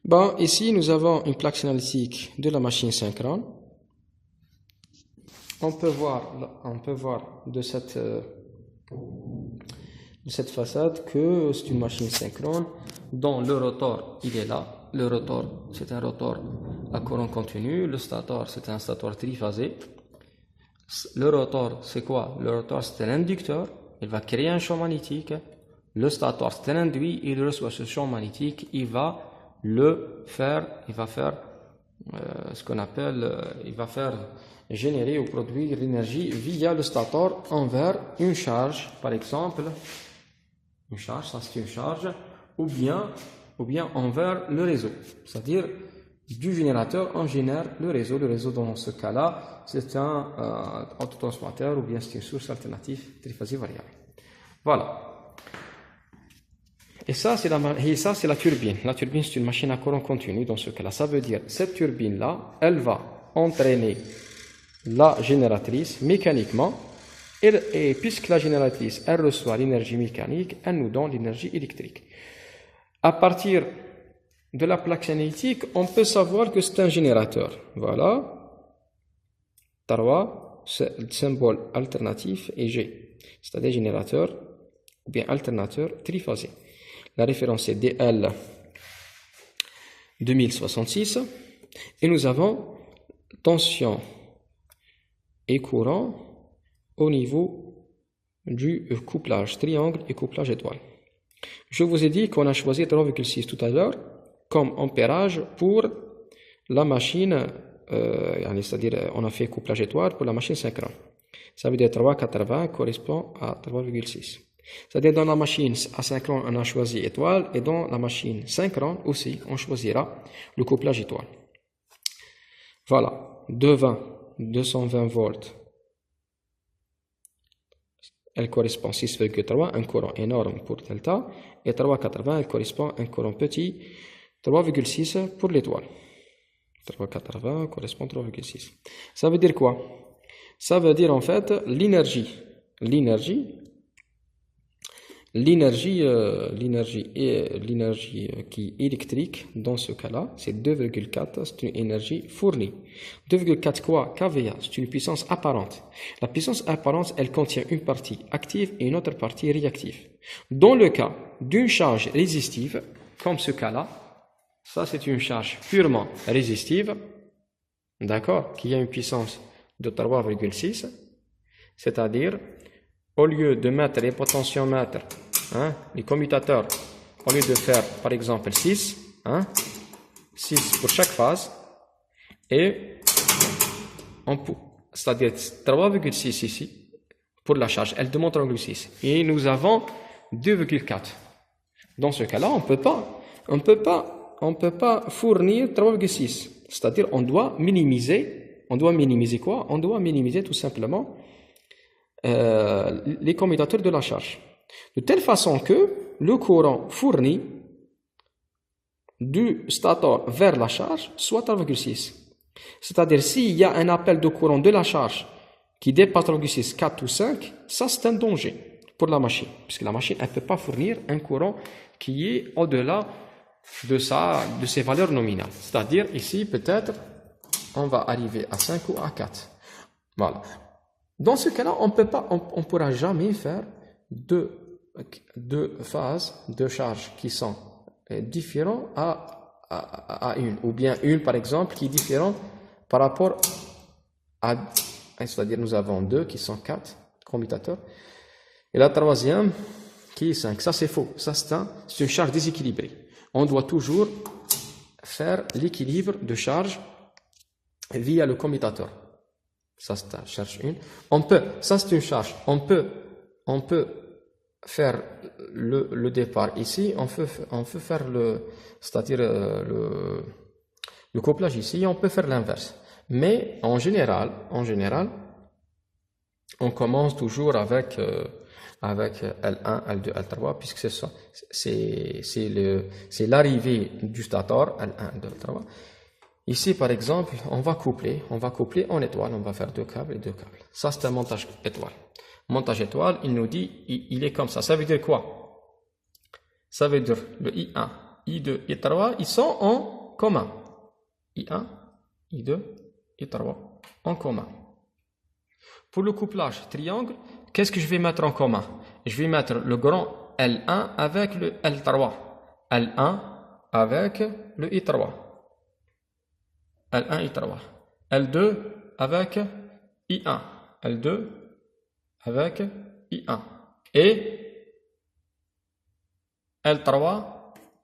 Bon, ici, nous avons une plaque signalétique de la machine synchrone. On peut voir de cette façade que c'est une machine synchrone dont le rotor, il est là. Le rotor, c'est un rotor à courant continu. Le stator, c'est un stator triphasé. Le rotor, c'est quoi? Le rotor, c'est un inducteur. Il va créer un champ magnétique. Le stator, c'est un induit. Il reçoit ce champ magnétique. Il va faire ce qu'on appelle, il va faire générer ou produire l'énergie via le stator envers une charge, par exemple, une charge, ça c'est une charge, ou bien envers le réseau, c'est-à-dire du générateur on génère le réseau. Le réseau dans ce cas-là, c'est un autotransformateur ou bien c'est une source alternative triphasée variable. Voilà. Et ça, c'est la turbine. La turbine, c'est une machine à courant continu. Dans ce cas-là, ça veut dire cette turbine-là, elle va entraîner la génératrice mécaniquement. Et puisque la génératrice, elle reçoit l'énergie mécanique, elle nous donne l'énergie électrique. À partir de la plaque signalétique, on peut savoir que c'est un générateur. Voilà. Tarwa, c'est le symbole alternatif et G. C'est-à-dire générateur ou bien alternateur triphasé. La référence est DL 2066 et nous avons tension et courant au niveau du couplage triangle et couplage étoile. Je vous ai dit qu'on a choisi 3,6 tout à l'heure comme ampérage pour la machine, c'est-à-dire on a fait couplage étoile pour la machine synchrone. Ça veut dire 380 correspond à 3,6. C'est-à-dire dans la machine asynchrone, on a choisi étoile et dans la machine synchrone aussi, on choisira le couplage étoile. Voilà, 220 volts, elle correspond à 6,3, un courant énorme pour delta, et 380, elle correspond à un courant petit, 3,6 pour l'étoile. 380 correspond à 3,6. Ça veut dire quoi? Ça veut dire en fait l'énergie qui est électrique, dans ce cas-là, c'est 2,4, c'est une énergie fournie. 2,4 quoi? kVA, c'est une puissance apparente. La puissance apparente, elle contient une partie active et une autre partie réactive. Dans le cas d'une charge résistive, comme ce cas-là, ça c'est une charge purement résistive, d'accord, qui a une puissance de 3,6, c'est-à-dire, au lieu de mettre les potentiomètres, les commutateurs, au lieu de faire par exemple 6 pour chaque phase, et c'est-à-dire 3,6 ici, pour la charge, elle demande 3,6. Et nous avons 2,4. Dans ce cas-là, on peut pas fournir 3,6. C'est-à-dire, on doit minimiser quoi? On doit minimiser tout simplement les commutateurs de la charge. De telle façon que le courant fourni du stator vers la charge soit 3,6. C'est-à-dire, s'il y a un appel de courant de la charge qui dépasse 3,6, 4 ou 5, ça c'est un danger pour la machine. Puisque la machine, elle ne peut pas fournir un courant qui est au-delà de ses valeurs nominales. C'est-à-dire, ici, peut-être, on va arriver à 5 ou à 4. Voilà. Dans ce cas-là, on ne pourra jamais faire deux phases de charge qui sont différentes à une. Ou bien une, par exemple, qui est différente par rapport à... C'est-à-dire, nous avons deux qui sont 4 commutateurs. Et la troisième qui est 5. Ça, c'est faux. Ça, c'est une charge déséquilibrée. On doit toujours faire l'équilibre de charge via le commutateur. Ça, c'est la charge 1. Ça, c'est une charge. On peut faire le départ ici. On peut faire c'est-à-dire le couplage ici. On peut faire l'inverse. Mais en général, on commence toujours avec L1, L2, L3, puisque c'est ça. C'est l'arrivée du stator, L1, L2, L3. Ici, par exemple, on va coupler en étoile, on va faire 2 câbles et 2 câbles. Ça, c'est un montage étoile. Montage étoile, il nous dit, il est comme ça. Ça veut dire quoi? Ça veut dire le I1, I2, I3, ils sont en commun. I1, I2, I3, en commun. Pour le couplage triangle, qu'est-ce que je vais mettre en commun? Je vais mettre le grand L1 avec le L3. L1 avec le I3. L1, I3. L2 avec I1. L2 avec I1. Et L3,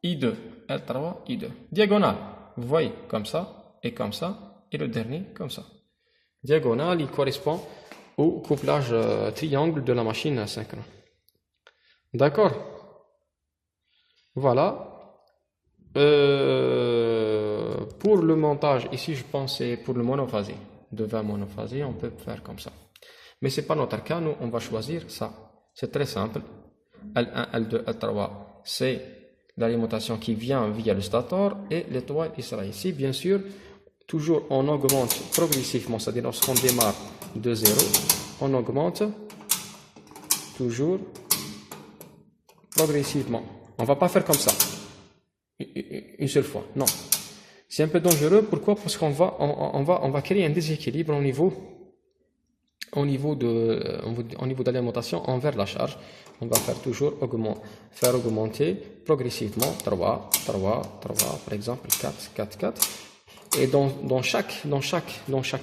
I2. L3, I2. Diagonale. Vous voyez, comme ça, et le dernier, comme ça. Diagonale, il correspond au couplage triangle de la machine asynchrone. D'accord? Voilà. Pour le montage, ici je pense c'est pour le monophasé. De 20 monophasés, on peut faire comme ça. Mais ce n'est pas notre cas, nous on va choisir ça. C'est très simple. L1, L2, L3, c'est l'alimentation qui vient via le stator et l'étoile qui sera ici. Bien sûr, toujours on augmente progressivement, c'est-à-dire lorsqu'on démarre de 0, on augmente toujours progressivement. On ne va pas faire comme ça, une seule fois, non. C'est un peu dangereux, pourquoi? Parce qu'on va créer un déséquilibre au niveau de l'alimentation envers la charge. On va faire toujours faire augmenter progressivement 3, par exemple 4, 4, 4. Et dans chaque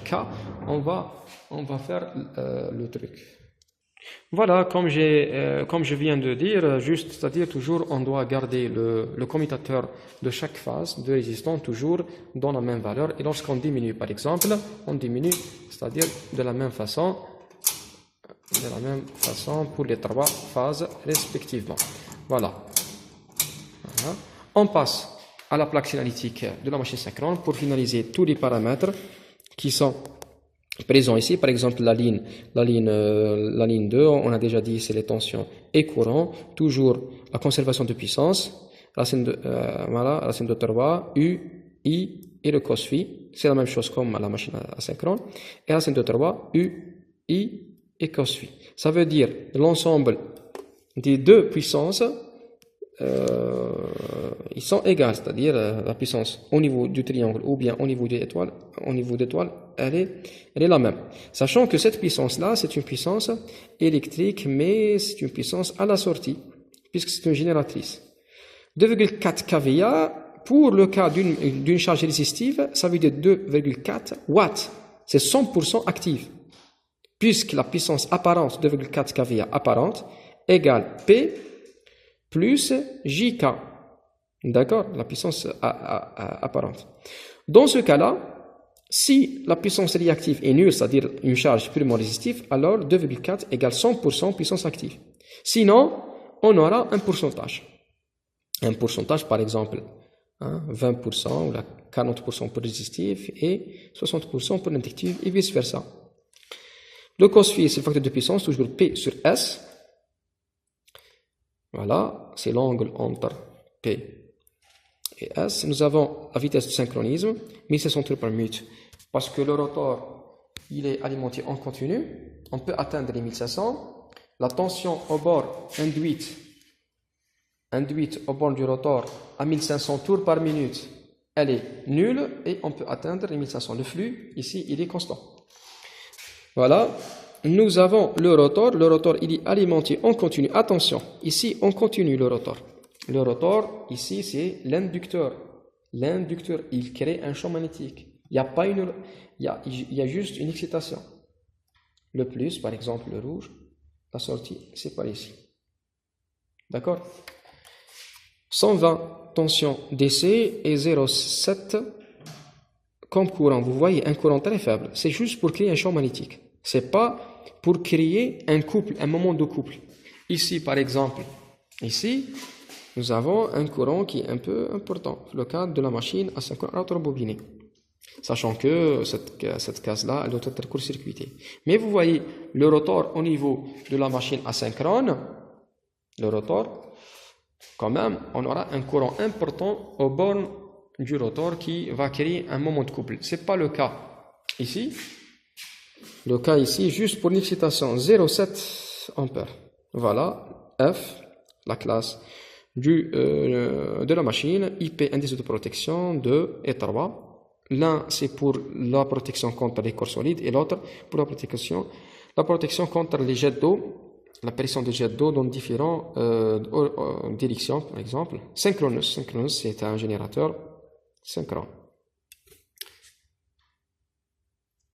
cas, on va faire le truc. Voilà, comme je viens de dire, juste, c'est-à-dire toujours on doit garder le commutateur de chaque phase de résistance toujours dans la même valeur. Et lorsqu'on diminue, par exemple, on diminue, c'est-à-dire de la même façon pour les 3 phases respectivement. Voilà. On passe à la plaque signalétique de la machine synchrone pour finaliser tous les paramètres qui sont présents ici. Par exemple, la ligne 2, on a déjà dit c'est les tensions et courants. Toujours la conservation de puissance, racine de 3, U, I et le cos phi. C'est la même chose comme la machine asynchrone. Et racine de 3, U, I et cos phi. Ça veut dire l'ensemble des deux puissances, ils sont égales, c'est-à-dire la puissance au niveau du triangle ou bien au niveau de l'étoile, elle est la même. Sachant que cette puissance-là, c'est une puissance électrique, mais c'est une puissance à la sortie, puisque c'est une génératrice. 2,4 kVA, pour le cas d'une charge résistive, ça veut dire 2,4 watts. C'est 100% active. Puisque la puissance apparente, 2,4 kVA apparente, égale P plus JK. D'accord? La puissance apparente. Dans ce cas-là, si la puissance réactive est nulle, c'est-à-dire une charge purement résistive, alors 2,4 égale 100% puissance active. Sinon, on aura un pourcentage. Un pourcentage, par exemple, 20% ou 40% pour résistif et 60% pour inductif et vice-versa. Le cos phi, c'est le facteur de puissance, toujours P sur S. Voilà, c'est l'angle entre P et S. Nous avons la vitesse de synchronisme, 1500 tours par minute. Parce que le rotor, il est alimenté en continu, on peut atteindre les 1500. La tension au bord induite au bord du rotor à 1500 tours par minute, elle est nulle et on peut atteindre les 1500. Le flux, ici, il est constant. Voilà. Nous avons le rotor, il est alimenté en continu. Attention, ici, on continue le rotor. Le rotor, ici, c'est l'inducteur. L'inducteur, il crée un champ magnétique. Il y a juste une excitation. Le plus, par exemple, le rouge, la sortie, c'est par ici. D'accord? 120 tension DC et 0,7 comme courant. Vous voyez, un courant très faible. C'est juste pour créer un champ magnétique. C'est pas pour créer un couple, un moment de couple. Ici, par exemple, ici, nous avons un courant qui est un peu important. Le cas de la machine asynchrone rétrobobinée. Sachant que cette case-là, elle doit être court-circuitée. Mais vous voyez, le rotor au niveau de la machine asynchrone, le rotor, quand même, on aura un courant important aux bornes du rotor qui va créer un moment de couple. Ce n'est pas le cas ici. Le cas ici, juste pour une excitation, 0,7 ampères. Voilà, F, la classe de la machine, IP, indice de protection 2 et 3. L'un, c'est pour la protection contre les corps solides et l'autre pour la protection contre les jets d'eau, l'apparition de jets d'eau dans différentes directions, par exemple. Synchronous, c'est un générateur synchrone.